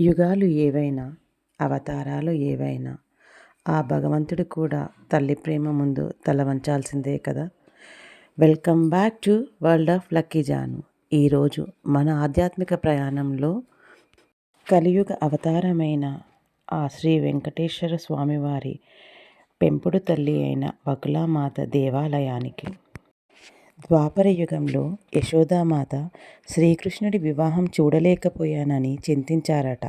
యుగాలు ఏవైనా, అవతారాలు ఏవైనా, ఆ భగవంతుడు కూడా తల్లి ప్రేమ ముందు తల వంచాల్సిందే కదా. Welcome back to world of Lucky Jaanu. ఈరోజు మన ఆధ్యాత్మిక ప్రయాణంలో కలియుగ అవతారమైన ఆ శ్రీ వెంకటేశ్వర స్వామివారి పెంపుడు తల్లి అయిన వకులామాత దేవాలయానికి. ద్వాపర యుగంలో యశోదామాత శ్రీకృష్ణుడి వివాహం చూడలేకపోయానని చింతించారట.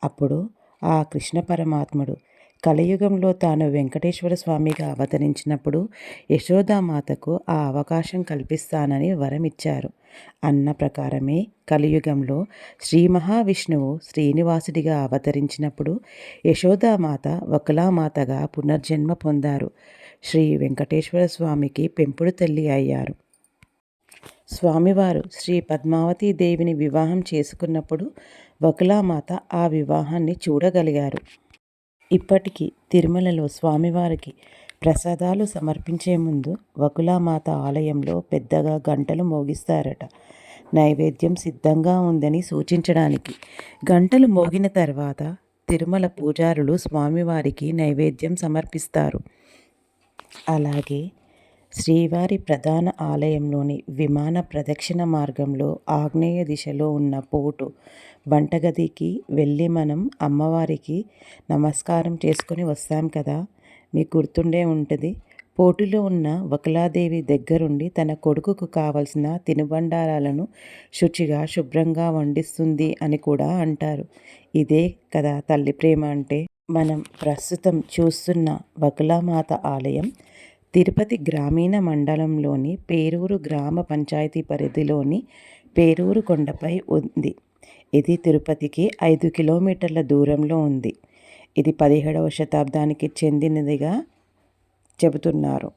అప్పుడు ఆ కృష్ణ పరమాత్ముడు కలియుగంలో తాను వెంకటేశ్వర స్వామిగా అవతరించినప్పుడు యశోదామాతకు ఆ అవకాశం కల్పిస్తానని వరమిచ్చారు. అన్న ప్రకారమే కలియుగంలో శ్రీ మహావిష్ణువు శ్రీనివాసుడిగా అవతరించినప్పుడు యశోదామాత వకులామాతగా పునర్జన్మ పొందారు. శ్రీ వెంకటేశ్వర స్వామికి పెంపుడు తల్లి అయ్యారు. స్వామివారు శ్రీ పద్మావతీ దేవిని వివాహం చేసుకున్నప్పుడు వకులామాత ఆ వివాహాన్ని చూడగలిగారు. ఇప్పటికీ తిరుమలలో స్వామివారికి ప్రసాదాలు సమర్పించే ముందు వకులామాత ఆలయంలో పెద్దగా గంటలు మోగిస్తారట. నైవేద్యం సిద్ధంగా ఉందని సూచించడానికి. గంటలు మోగిన తర్వాత తిరుమల పూజారులు స్వామివారికి నైవేద్యం సమర్పిస్తారు. అలాగే శ్రీవారి ప్రధాన ఆలయంలోని విమాన ప్రదక్షిణ మార్గంలో ఆగ్నేయ దిశలో ఉన్న పోటు వంటగదికి వెళ్ళి మనం అమ్మవారికి నమస్కారం చేసుకొని వస్తాం కదా. మీకు గుర్తుండే ఉంటుంది. పోటులో ఉన్న వకులాదేవి దగ్గరుండి తన కొడుకుకు కావలసిన తినుబండారాలను శుచిగా శుభ్రంగా వండిస్తుంది అని కూడా అంటారు. ఇదే కదా తల్లి ప్రేమ అంటే. మనం ప్రస్తుతం చూస్తున్న వకులామాత ఆలయం తిరుపతి గ్రామీణ మండలంలోని పేరూరు గ్రామ పంచాయతీ పరిధిలోని పేరూరు కొండపై ఉంది. ఇది తిరుపతికి 5 కిలోమీటర్ల దూరంలో ఉంది. ఇది 17వ శతాబ్దానికి చెందినదిగా చెబుతున్నారు.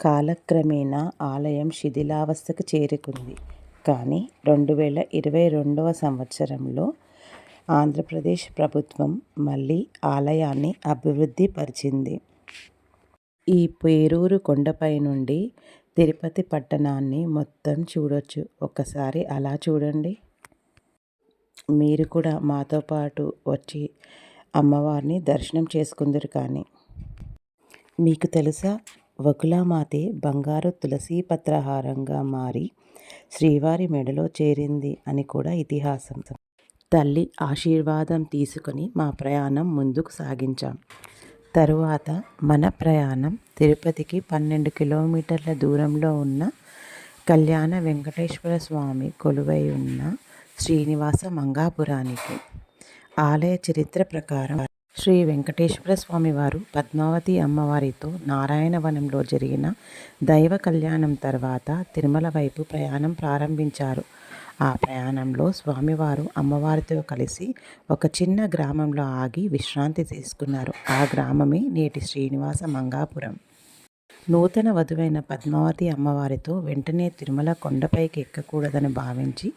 కాలక్రమేణా ఆలయం శిథిలావస్థకు చేరుకుంది. కానీ 2022వ సంవత్సరంలో ఆంధ్రప్రదేశ్ ప్రభుత్వం మళ్ళీ ఆలయాన్ని అభివృద్ధి పరిచింది. ఈ పేరూరు కొండపై నుండి తిరుపతి పట్టణాన్ని మొత్తం చూడొచ్చు. ఒక్కసారి అలా చూడండి. మీరు కూడా మాతో పాటు వచ్చి అమ్మవారిని దర్శనం చేసుకుందరు. కానీ మీకు తెలుసా, వకులామాతే బంగారు తులసి పత్రహారంగా మారి శ్రీవారి మెడలో చేరింది అని కూడా ఇతిహాసం. తల్లి ఆశీర్వాదం తీసుకొని మా ప్రయాణం ముందుకు సాగించాం. తరువాత మన ప్రయాణం తిరుపతికి 12 కిలోమీటర్ల దూరంలో ఉన్న కళ్యాణ వెంకటేశ్వర స్వామి కొలువై ఉన్న శ్రీనివాస మంగాపురానికి. ఆలయ చరిత్ర ప్రకారం శ్రీ వెంకటేశ్వర స్వామి వారు పద్మావతి అమ్మవారితో నారాయణవనంలో జరిగిన దైవ కళ్యాణం తర్వాత తిరుమల వైపు ప్రయాణం ప్రారంభించారు. ఆ ప్రయాణంలో స్వామివారు అమ్మవారితో కలిసి ఒక చిన్న గ్రామంలో ఆగి విశ్రాంతి తీసుకున్నారు. ఆ గ్రామమే నేటి శ్రీనివాస మంగాపురం. నూతన వధువైన పద్మావతి అమ్మవారితో వెంటనే తిరుమల కొండపైకి ఎక్కకూడదని భావించి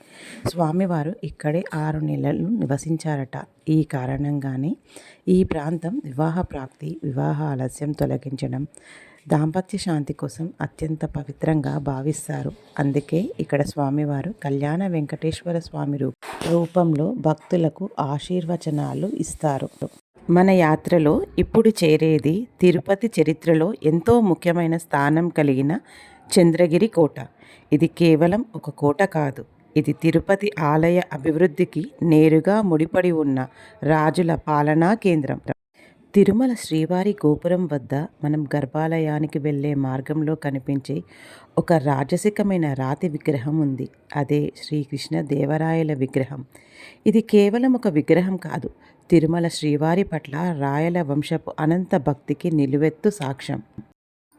స్వామివారు ఇక్కడే 6 నెలలు నివసించారట. ఈ కారణంగానే ఈ ప్రాంతం వివాహ ప్రాప్తి, వివాహ ఆలస్యం తొలగించడం, దాంపత్య శాంతి కోసం అత్యంత పవిత్రంగా భావిస్తారు. అందుకే ఇక్కడ స్వామివారు కళ్యాణ వెంకటేశ్వర స్వామి రూపంలో భక్తులకు ఆశీర్వచనాలు ఇస్తారు. మన యాత్రలో ఇప్పుడు చేరేది తిరుపతి చరిత్రలో ఎంతో ముఖ్యమైన స్థానం కలిగిన చంద్రగిరి కోట. ఇది కేవలం ఒక కోట కాదు. ఇది తిరుపతి ఆలయ అభివృద్ధికి నేరుగా ముడిపడి ఉన్న రాజుల పాలనా కేంద్రం. తిరుమల శ్రీవారి గోపురం వద్ద మనం గర్భాలయానికి వెళ్ళే మార్గంలో కనిపించే ఒక రాజసికమైన రాతి విగ్రహం ఉంది. అదే శ్రీకృష్ణ దేవరాయల విగ్రహం. ఇది కేవలం ఒక విగ్రహం కాదు, తిరుమల శ్రీవారి పట్ల రాయల వంశపు అనంత భక్తికి నిలువెత్తు సాక్ష్యం.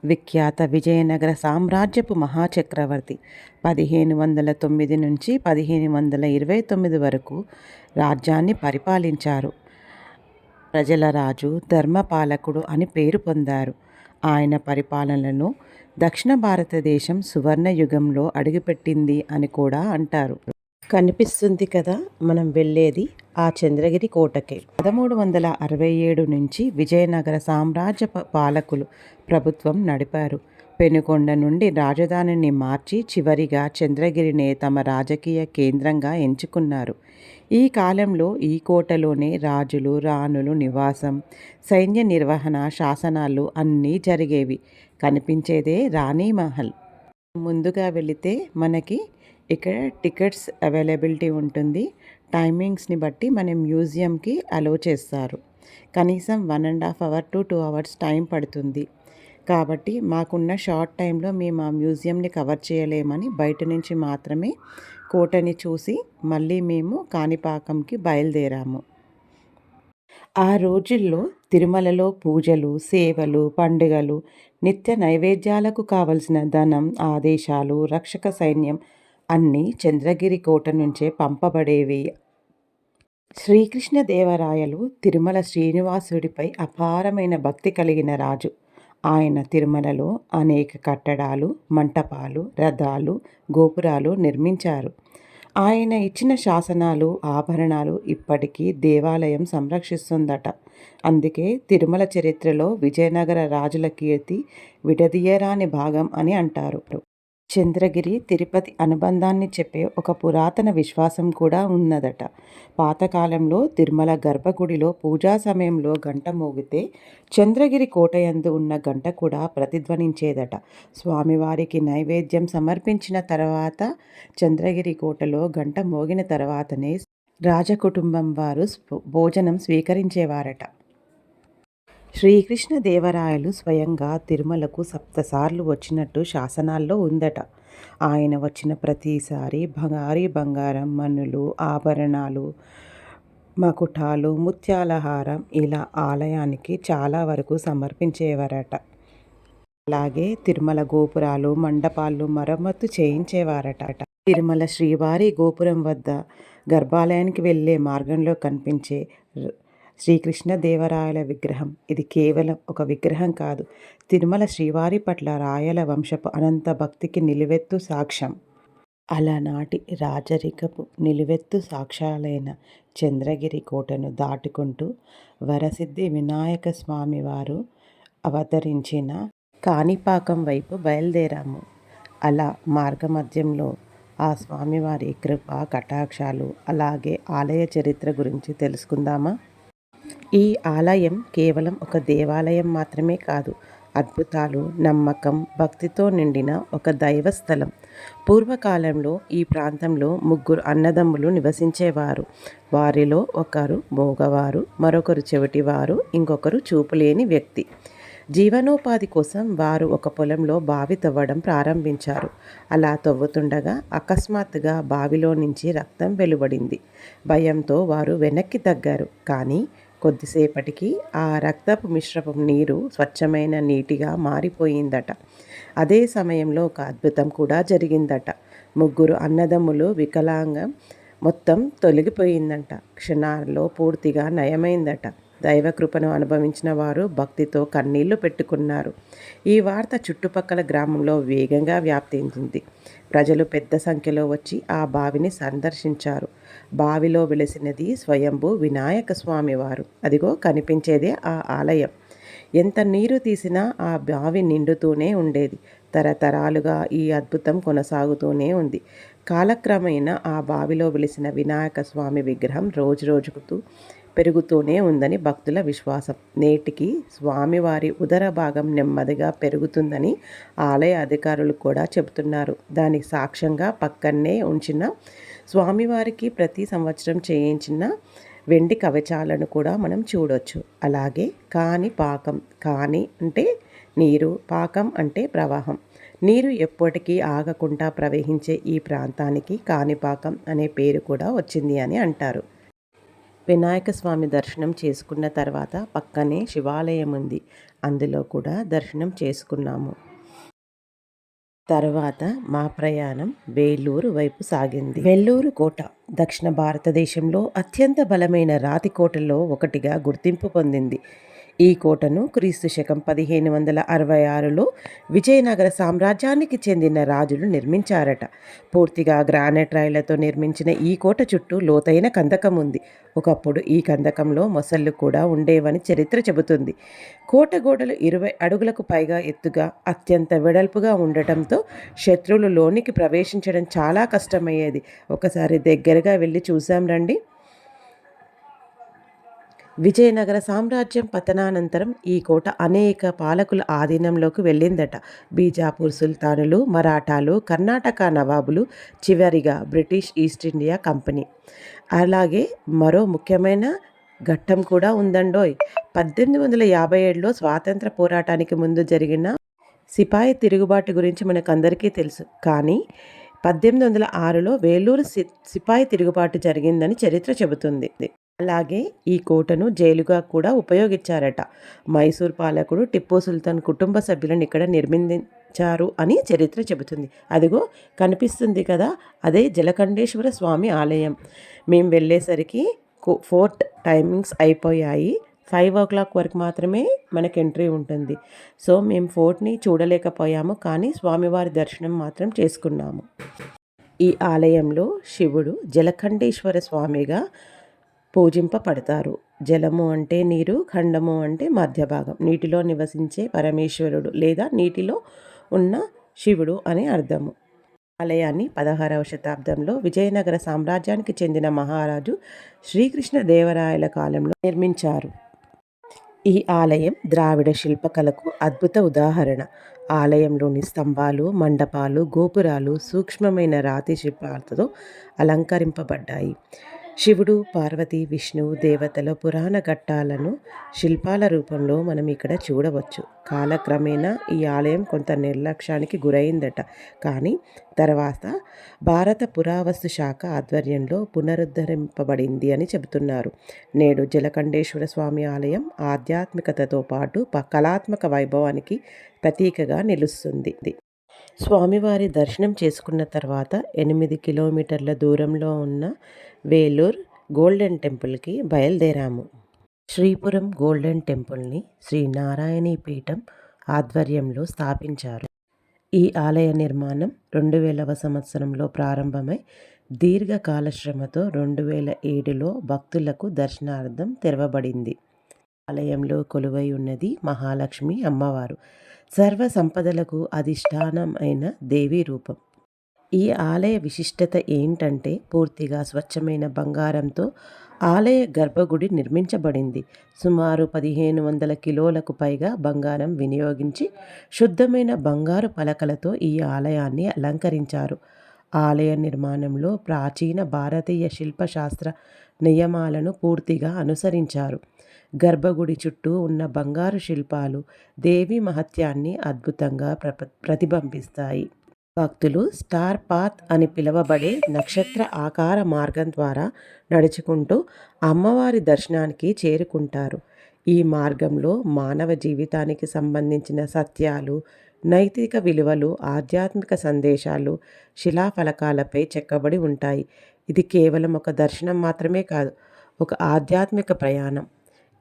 విఖ్యాత విజయనగర సామ్రాజ్యపు మహాచక్రవర్తి 1509 నుంచి 1529 వరకు రాజ్యాన్ని పరిపాలించారు. ప్రజల రాజు, ధర్మపాలకుడు అని పేరు పొందారు. ఆయన పరిపాలనలో దక్షిణ భారతదేశం సువర్ణ యుగంలో అడుగుపెట్టింది అని కూడా అంటారు. కనిపిస్తుంది కదా, మనం వెళ్ళేది ఆ చంద్రగిరి కోటకే. 1367 నుంచి విజయనగర సామ్రాజ్య పాలకులు ప్రభుత్వం నడిపారు. పెనుకొండ నుండి రాజధానిని మార్చి చివరిగా చంద్రగిరినే తమ రాజకీయ కేంద్రంగా ఎంచుకున్నారు. ఈ కాలంలో ఈ కోటలోనే రాజులు, రాణులు నివాసం, సైన్య నిర్వహణ, శాసనాలు అన్నీ జరిగేవి. కనిపించేదే రాణి మహల్. ముందుగా వెళితే మనకి ఇక్కడ టికెట్స్ అవైలబిలిటీ ఉంటుంది. టైమింగ్స్ని బట్టి మన మ్యూజియంకి అలో చేస్తారు. కనీసం 1.5 అవర్ టు 2 అవర్స్ టైం పడుతుంది. కాబట్టి మాకున్న షార్ట్ టైంలో మేము ఆ మ్యూజియంని కవర్ చేయలేమని బయట నుంచి మాత్రమే కోటని చూసి మళ్ళీ మేము కాణిపాకంకి బయలుదేరాము. ఆ రోజుల్లో తిరుమలలో పూజలు, సేవలు, పండుగలు, నిత్య నైవేద్యాలకు కావలసిన ధనం, ఆదేశాలు, రక్షక సైన్యం అన్నీ చంద్రగిరి కోట నుంచే పంపబడేవి. శ్రీకృష్ణదేవరాయలు తిరుమల శ్రీనివాసుడిపై అపారమైన భక్తి కలిగిన రాజు. ఆయన తిరుమలలో అనేక కట్టడాలు, మంటపాలు, రథాలు, గోపురాలు నిర్మించారు. ఆయన ఇచ్చిన శాసనాలు, ఆభరణాలు ఇప్పటికీ దేవాలయం సంరక్షిస్తుందట. అందుకే తిరుమల చరిత్రలో విజయనగర రాజుల కీర్తి విడదీయరాని భాగం అని అంటారు. చంద్రగిరి, తిరుపతి అనుబంధాన్ని చెప్పే ఒక పురాతన విశ్వాసం కూడా ఉన్నదట. పాతకాలంలో తిరుమల గర్భగుడిలో పూజా సమయంలో గంట మోగితే చంద్రగిరి కోటయందు ఉన్న గంట కూడా ప్రతిధ్వనించేదట. స్వామివారికి నైవేద్యం సమర్పించిన తర్వాత చంద్రగిరి కోటలో గంట మోగిన తర్వాతనే రాజకుటుంబం వారు భోజనం స్వీకరించేవారట. శ్రీకృష్ణదేవరాయలు స్వయంగా తిరుమలకు 7 సార్లు వచ్చినట్టు శాసనాల్లో ఉందట. ఆయన వచ్చిన ప్రతిసారి భారీ బంగారం, మన్నులు, ఆభరణాలు, మకుటాలు, ముత్యాల హారం ఇలా ఆలయానికి చాలా వరకు సమర్పించేవారట. అలాగే తిరుమల గోపురాలు, మండపాలు మరమ్మతు చేయించేవారట. తిరుమల శ్రీవారి గోపురం వద్ద గర్భాలయానికి వెళ్ళే మార్గంలో కనిపించే శ్రీకృష్ణదేవరాయల విగ్రహం ఇది కేవలం ఒక విగ్రహం కాదు, తిరుమల శ్రీవారి పట్ల రాయల వంశపు అనంత భక్తికి నిలువెత్తు సాక్ష్యం. అలనాటి రాజరికపు నిలువెత్తు సాక్ష్యాలైన చంద్రగిరి కోటను దాటుకుంటూ వరసిద్ధి వినాయక స్వామివారు అవతరించిన కాణిపాకం వైపు బయలుదేరాము. అలా మార్గమధ్యంలో ఆ స్వామివారి కృప కటాక్షాలు, అలాగే ఆలయ చరిత్ర గురించి తెలుసుకుందామా? ఈ ఆలయం కేవలం ఒక దేవాలయం మాత్రమే కాదు, అద్భుతాలు, నమ్మకం, భక్తితో నిండిన ఒక దైవస్థలం. పూర్వకాలంలో ఈ ప్రాంతంలో 3 అన్నదమ్ములు నివసించేవారు. వారిలో ఒకరు మోగవారు, మరొకరు చెవిటివారు, ఇంకొకరు చూపులేని వ్యక్తి. జీవనోపాధి కోసం వారు ఒక పొలంలో బావి తవ్వడం ప్రారంభించారు. అలా తవ్వుతుండగా అకస్మాత్తుగా బావిలో నుంచి రక్తం వెలువడింది. భయంతో వారు వెనక్కి తగ్గారు. కానీ కొద్దిసేపటికి ఆ రక్తపు మిశ్రమం నీరు స్వచ్ఛమైన నీటిగా మారిపోయిందట. అదే సమయంలో ఒక అద్భుతం కూడా జరిగిందట. 3 అన్నదమ్ములు వికలాంగం మొత్తం తొలగిపోయిందంట. క్షణాల్లో పూర్తిగా నయమైందట. దైవకృపను అనుభవించిన వారు భక్తితో కన్నీళ్లు పెట్టుకున్నారు. ఈ వార్త చుట్టుపక్కల గ్రామంలో వేగంగా వ్యాప్తించింది. ప్రజలు పెద్ద సంఖ్యలో వచ్చి ఆ బావిని సందర్శించారు. బావిలో వెలిసినది స్వయంభూ వినాయక స్వామివారు. అదిగో కనిపించేదే ఆ ఆలయం. ఎంత నీరు తీసినా ఆ బావి నిండుతూనే ఉండేది. తరతరాలుగా ఈ అద్భుతం కొనసాగుతూనే ఉంది. కాలక్రమేణా ఆ బావిలో వెలిసిన వినాయక స్వామి విగ్రహం రోజురోజుకు పెరుగుతూనే ఉందని భక్తుల విశ్వాసం. నేటికి స్వామివారి ఉదర భాగం నెమ్మదిగా పెరుగుతుందని ఆలయ అధికారులు కూడా చెబుతున్నారు. దానికి సాక్ష్యంగా పక్కనే ఉంచిన స్వామివారికి ప్రతి సంవత్సరం చేయించిన వెండి కవచాలను కూడా మనం చూడొచ్చు. అలాగే కాణిపాకం, కాణి అంటే నీరు, పాకం అంటే ప్రవాహం. నీరు ఎప్పటికీ ఆగకుండా ప్రవహించే ఈ ప్రాంతానికి కాణిపాకం అనే పేరు కూడా వచ్చింది అని అంటారు. వినాయక స్వామి దర్శనం చేసుకున్న తర్వాత పక్కనే శివాలయం ఉంది. అందులో కూడా దర్శనం చేసుకున్నాము. తర్వాత మా ప్రయాణం వేలూరు వైపు సాగింది. వేలూరు కోట దక్షిణ భారతదేశంలో అత్యంత బలమైన రాతి కోటల్లో ఒకటిగా గుర్తింపు పొందింది. ఈ కోటను క్రీస్తు శకం 1566లో విజయనగర సామ్రాజ్యానికి చెందిన రాజులు నిర్మించారట. పూర్తిగా గ్రానైట్ రాయిలతో నిర్మించిన ఈ కోట చుట్టూ లోతైన కందకం ఉంది. ఒకప్పుడు ఈ కందకంలో మొసళ్ళు కూడా ఉండేవని చరిత్ర చెబుతుంది. కోట గోడలు 20 అడుగులకు పైగా ఎత్తుగా, అత్యంత వెడల్పుగా ఉండటంతో శత్రువులు లోనికి ప్రవేశించడం చాలా కష్టమయ్యేది. ఒకసారి దగ్గరగా వెళ్ళి చూసాం రండి. విజయనగర సామ్రాజ్యం పతనానంతరం ఈ కోట అనేక పాలకుల ఆధీనంలోకి వెళ్ళిందట. బీజాపూర్ సుల్తానులు, మరాఠాలు, కర్ణాటక నవాబులు, చివరిగా బ్రిటిష్ ఈస్ట్ ఇండియా కంపెనీ. అలాగే మరో ముఖ్యమైన ఘట్టం కూడా ఉందండోయ్. 1857లో స్వాతంత్ర పోరాటానికి ముందు జరిగిన సిపాయి తిరుగుబాటు గురించి మనకందరికీ తెలుసు. కానీ 1806లో వేలూరు సిపాయి తిరుగుబాటు జరిగిందని చరిత్ర చెబుతుంది. అలాగే ఈ కోటను జైలుగా కూడా ఉపయోగించారట. మైసూర్ పాలకుడు టిప్పు సుల్తాన్ కుటుంబ సభ్యులను ఇక్కడ నిర్మించారు అని చరిత్ర చెబుతుంది. అదిగో కనిపిస్తుంది కదా, అదే జలకంఠేశ్వర స్వామి ఆలయం. మేము వెళ్ళేసరికి ఫోర్ట్ టైమింగ్స్ అయిపోయాయి. 5 o'clock వరకు మాత్రమే మనకు ఎంట్రీ ఉంటుంది. సో మేము ఫోర్ట్ని చూడలేకపోయాము, కానీ స్వామివారి దర్శనం మాత్రం చేసుకున్నాము. ఈ ఆలయంలో శివుడు జలకంఠేశ్వర స్వామిగా పూజింపబడతారు. జలము అంటే నీరు, ఖండము అంటే మధ్య భాగం, నీటిలో నివసించే పరమేశ్వరుడు లేదా నీటిలో ఉన్న శివుడు అని అర్థము. ఆలయాన్ని 16వ శతాబ్దంలో విజయనగర సామ్రాజ్యానికి చెందిన మహారాజు శ్రీకృష్ణదేవరాయల కాలంలో నిర్మించారు. ఈ ఆలయం ద్రావిడ శిల్పకళకు అద్భుత ఉదాహరణ. ఆలయంలోని స్తంభాలు, మండపాలు, గోపురాలు సూక్ష్మమైన రాతి శిల్పాలతో అలంకరింపబడ్డాయి. శివుడు, పార్వతి, విష్ణువు, దేవతల పురాణ ఘట్టాలను శిల్పాల రూపంలో మనం ఇక్కడ చూడవచ్చు. కాలక్రమేణా ఈ ఆలయం కొంత నిర్లక్ష్యానికి గురైందట. కానీ తర్వాత భారత పురావస్తు శాఖ ఆధ్వర్యంలో పునరుద్ధరింపబడింది అని చెబుతున్నారు. నేడు జలకంఠేశ్వర స్వామి ఆలయం ఆధ్యాత్మికతతో పాటు కళాత్మక వైభవానికి ప్రతీకగా నిలుస్తుంది. స్వామివారి దర్శనం చేసుకున్న తర్వాత 8 కిలోమీటర్ల దూరంలో ఉన్న వేలూర్ గోల్డెన్ టెంపుల్కి బయలుదేరాము. శ్రీపురం గోల్డెన్ టెంపుల్ని శ్రీ నారాయణీ పీఠం ఆధ్వర్యంలో స్థాపించారు. ఈ ఆలయ నిర్మాణం 2000వ సంవత్సరంలో ప్రారంభమై దీర్ఘకాల శ్రమతో 2007లో భక్తులకు దర్శనార్థం తెరవబడింది. ఆలయంలో కొలువై ఉన్నది మహాలక్ష్మి అమ్మవారు, సర్వ సంపదలకు అధిష్టానం అయిన దేవీ రూపం. ఈ ఆలయ విశిష్టత ఏంటంటే పూర్తిగా స్వచ్ఛమైన బంగారంతో ఆలయ గర్భగుడి నిర్మించబడింది. సుమారు 1500 కిలోలకు పైగా బంగారం వినియోగించి శుద్ధమైన బంగారు పలకలతో ఈ ఆలయాన్ని అలంకరించారు. ఆలయ నిర్మాణంలో ప్రాచీన భారతీయ శిల్పశాస్త్ర నియమాలను పూర్తిగా అనుసరించారు. గర్భగుడి చుట్టూ ఉన్న బంగారు శిల్పాలు దేవి మహత్యాన్ని అద్భుతంగా ప్రతిబింబిస్తాయి. భక్తులు స్టార్ పాత్ అని పిలువబడే నక్షత్ర ఆకార మార్గం ద్వారా నడుచుకుంటూ అమ్మవారి దర్శనానికి చేరుకుంటారు. ఈ మార్గంలో మానవ జీవితానికి సంబంధించిన సత్యాలు, నైతిక విలువలు, ఆధ్యాత్మిక సందేశాలు శిలాఫలకాలపై చెక్కబడి ఉంటాయి. ఇది కేవలం ఒక దర్శనం మాత్రమే కాదు, ఒక ఆధ్యాత్మిక ప్రయాణం.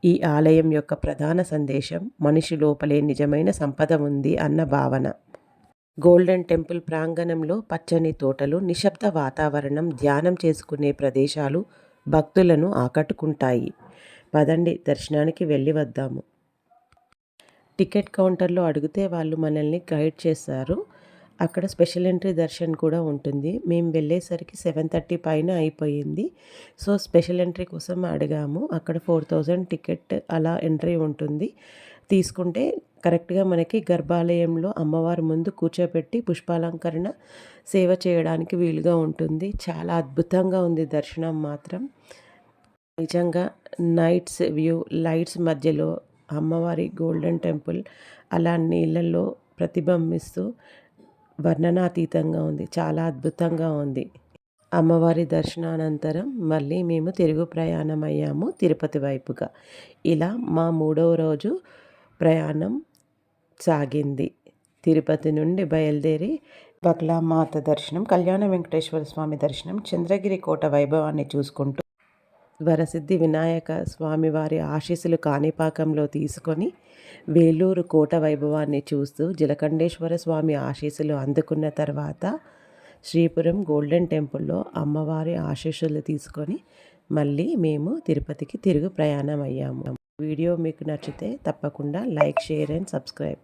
ఈ ఆలయం యొక్క ప్రధాన సందేశం మనిషి లోపలే నిజమైన సంపద ఉంది అన్న భావన. గోల్డెన్ టెంపుల్ ప్రాంగణంలో పచ్చని తోటలు, నిశ్శబ్ద వాతావరణం, ధ్యానం చేసుకునే ప్రదేశాలు భక్తులను ఆకట్టుకుంటాయి. పదండి దర్శనానికి వెళ్ళి వద్దాము. టికెట్ కౌంటర్లో అడిగితే వాళ్ళు మనల్ని గైడ్ చేస్తారు. అక్కడ స్పెషల్ ఎంట్రీ దర్శన్ కూడా ఉంటుంది. మేము వెళ్ళేసరికి 7:30 పైన అయిపోయింది. సో స్పెషల్ ఎంట్రీ కోసం అడిగాము. అక్కడ 4000 టికెట్ అలా ఎంట్రీ ఉంటుంది. తీసుకుంటే కరెక్ట్గా మనకి గర్భాలయంలో అమ్మవారి ముందు కూర్చోబెట్టి పుష్పాలంకరణ సేవ చేయడానికి వీలుగా ఉంటుంది. చాలా అద్భుతంగా ఉంది దర్శనం మాత్రం. నిజంగా నైట్స్ వ్యూ, లైట్స్ మధ్యలో అమ్మవారి గోల్డెన్ టెంపుల్ అలా నీళ్ళల్లో ప్రతిబింబిస్తూ వర్ణనాతీతంగా ఉంది. చాలా అద్భుతంగా ఉంది. అమ్మవారి దర్శనానంతరం మళ్ళీ మేము తిరుగు ప్రయాణం అయ్యాము తిరుపతి వైపుగా. ఇలా మా 3వ రోజు ప్రయాణం సాగింది. తిరుపతి నుండి బయలుదేరి బక్లామాత దర్శనం, కళ్యాణ వెంకటేశ్వర స్వామి దర్శనం, చంద్రగిరి కోట వైభవాన్ని చూసుకుంటూ వరసిద్ధి వినాయక స్వామివారి ఆశీస్సులు కాణిపాకంలో తీసుకొని వేలూరు కోట వైభవాన్ని చూస్తూ జలకంఠేశ్వర స్వామి ఆశీస్సులు అందుకున్న తర్వాత శ్రీపురం గోల్డెన్ టెంపుల్లో అమ్మవారి ఆశీస్సులు తీసుకొని మళ్ళీ మేము తిరుపతికి తిరుగు ప్రయాణం అయ్యాము. వీడియో మీకు నచ్చితే తప్పకుండా లైక్, షేర్ అండ్ సబ్స్క్రైబ్.